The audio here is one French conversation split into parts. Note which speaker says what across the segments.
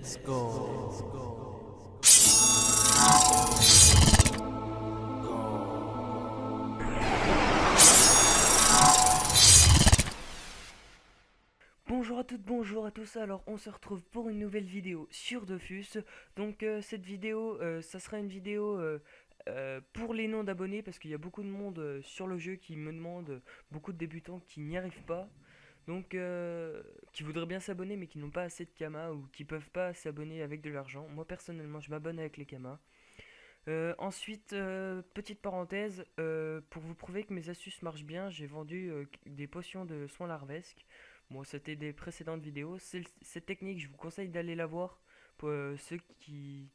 Speaker 1: Let's go.
Speaker 2: Bonjour à toutes, bonjour à tous, alors on se retrouve pour une nouvelle vidéo sur Dofus. Donc cette vidéo, ça sera une vidéo pour les noms d'abonnés parce qu'il y a beaucoup de monde sur le jeu qui me demande, beaucoup de débutants qui n'y arrivent pas. Donc qui voudraient bien s'abonner mais qui n'ont pas assez de kamas ou qui peuvent pas s'abonner avec de l'argent. Moi personnellement je m'abonne avec les kamas. Ensuite, petite parenthèse, pour vous prouver que mes astuces marchent bien, j'ai vendu des potions de soins larvesques. Bon, c'était des précédentes vidéos. Cette technique, je vous conseille d'aller la voir pour ceux qui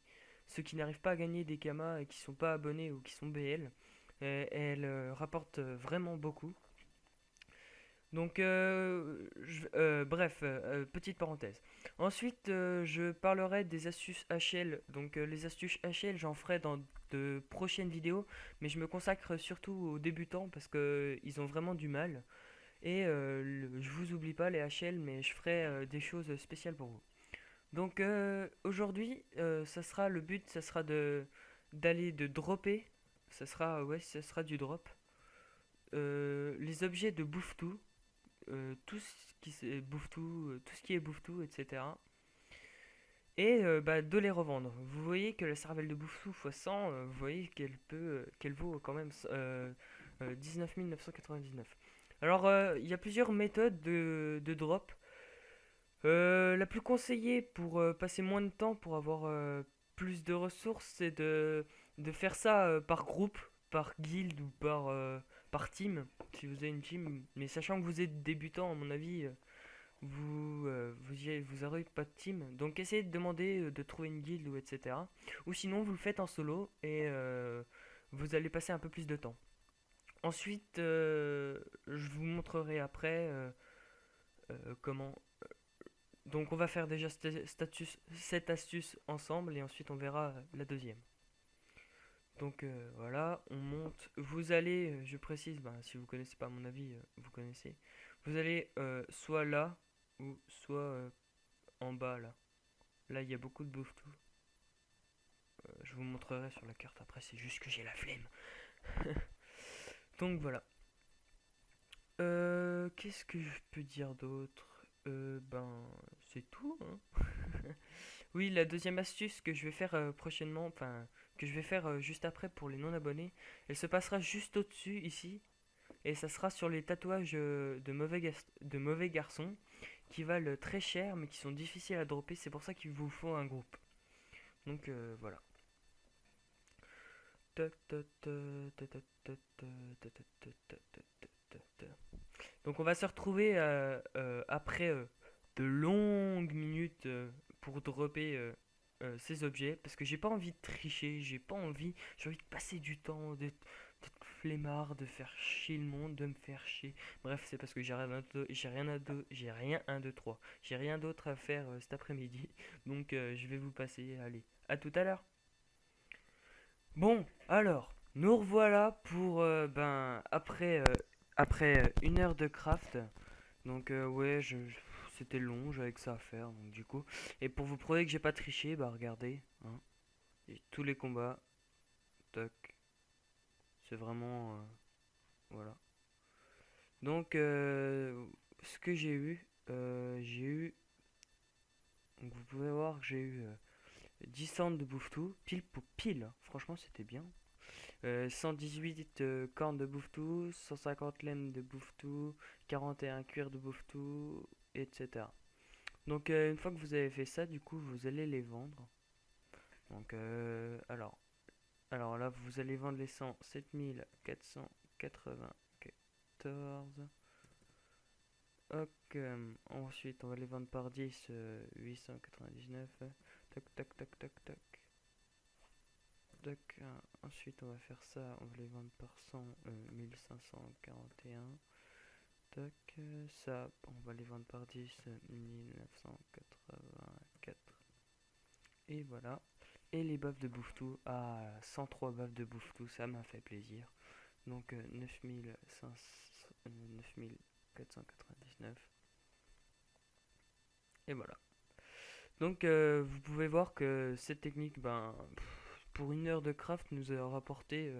Speaker 2: n'arrivent pas à gagner des kamas et qui sont pas abonnés ou qui sont BL. Elle rapporte vraiment beaucoup. Donc, bref, petite parenthèse. Ensuite, je parlerai des astuces HL. Donc, les astuces HL, j'en ferai dans de prochaines vidéos, mais je me consacre surtout aux débutants parce que ils ont vraiment du mal. Et je vous oublie pas les HL, mais je ferai des choses spéciales pour vous. Donc, aujourd'hui, ça sera le but, ça sera de dropper. Ça sera du drop. Les objets de bouffe-tout tout ce qui est bouffe-tout, etc. Et bah, de les revendre. Vous voyez que la cervelle de bouffe-tout x100, vous voyez qu'elle vaut quand même 19 999. Alors, il y a plusieurs méthodes de drop. La plus conseillée pour passer moins de temps, pour avoir plus de ressources, c'est de faire ça par groupe, par guild ou par team, si vous avez une team. Mais sachant que vous êtes débutant, à mon avis, vous aurez pas de team. Donc essayez de demander de trouver une guild ou etc. Ou sinon, vous le faites en solo et vous allez passer un peu plus de temps. Ensuite, je vous montrerai après comment. Donc on va faire déjà cette astuce ensemble et ensuite on verra la deuxième. Donc voilà, on monte. Vous allez, je précise, ben, si vous connaissez pas à mon avis, vous connaissez. Vous allez soit là ou soit en bas là. Là il y a beaucoup de bouffe-tout. Je vous montrerai sur la carte après, c'est juste que j'ai la flemme. Donc voilà. Qu'est-ce que je peux dire d'autre? Ben c'est tout, hein. Oui, la deuxième astuce que je vais faire prochainement, enfin, que je vais faire juste après pour les non-abonnés, elle se passera juste au-dessus, ici, et ça sera sur les tatouages de mauvais garçons, qui valent très cher, mais qui sont difficiles à dropper, c'est pour ça qu'il vous faut un groupe. Donc voilà. Donc on va se retrouver après de longues minutes pour dropper ces objets parce que j'ai pas envie de tricher, j'ai envie de passer du temps, d'être flemmard, de faire chier le monde, de me faire chier. Bref, c'est parce que j'ai rien d'autre à faire cet après-midi. Donc je vais vous passer, allez, à tout à l'heure. Bon, alors, nous revoilà pour après une heure de craft. Donc ouais, c'était long, j'avais que ça à faire, donc du coup. Et pour vous prouver que j'ai pas triché, bah regardez, hein, et tous les combats, toc, c'est vraiment voilà. Donc ce que j'ai eu, donc vous pouvez voir que j'ai eu 10 cents de bouffe-tout, pile pour pile, hein. Franchement c'était bien. 118 cornes de bouffe-tout, 150 laines de bouffe-tout, 41 cuirs de bouffe-tout, etc. Donc une fois que vous avez fait ça, du coup vous allez les vendre. Donc alors là vous allez vendre les 100, 7494. Ok, ensuite on va les vendre par 10, 899. Tac tac tac tac tac. Tac, ensuite on va faire ça, on va les vendre par 100, 1541. Tac, ça on va les vendre par 10, 1984. Et voilà. Et les baffes de bouffe-tout, 103 baffes de bouffe-tout, ça m'a fait plaisir. Donc 9499. Et voilà. Donc vous pouvez voir que cette technique, ben, pour une heure de craft nous a rapporté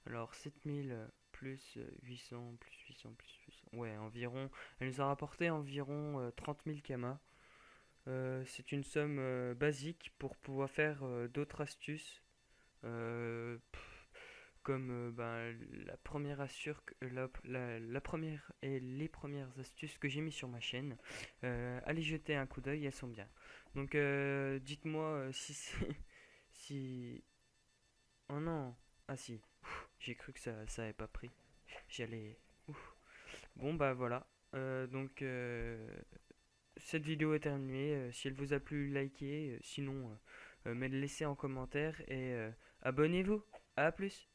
Speaker 2: alors 7000 plus 800 plus 800 plus 800. Ouais, environ. Elle nous a rapporté environ 30 000 kamas. C'est une somme basique pour pouvoir faire d'autres astuces. Comme ben, la première la première et les premières astuces que j'ai mis sur ma chaîne. Allez jeter un coup d'œil, elles sont bien. Donc dites-moi si si. Oh non. Ah si. J'ai cru que ça avait pas pris. J'allais. Ouf. Bon bah voilà. Donc cette vidéo est terminée. Si elle vous a plu, likez. Sinon, mais laissez en commentaire et abonnez-vous. À plus.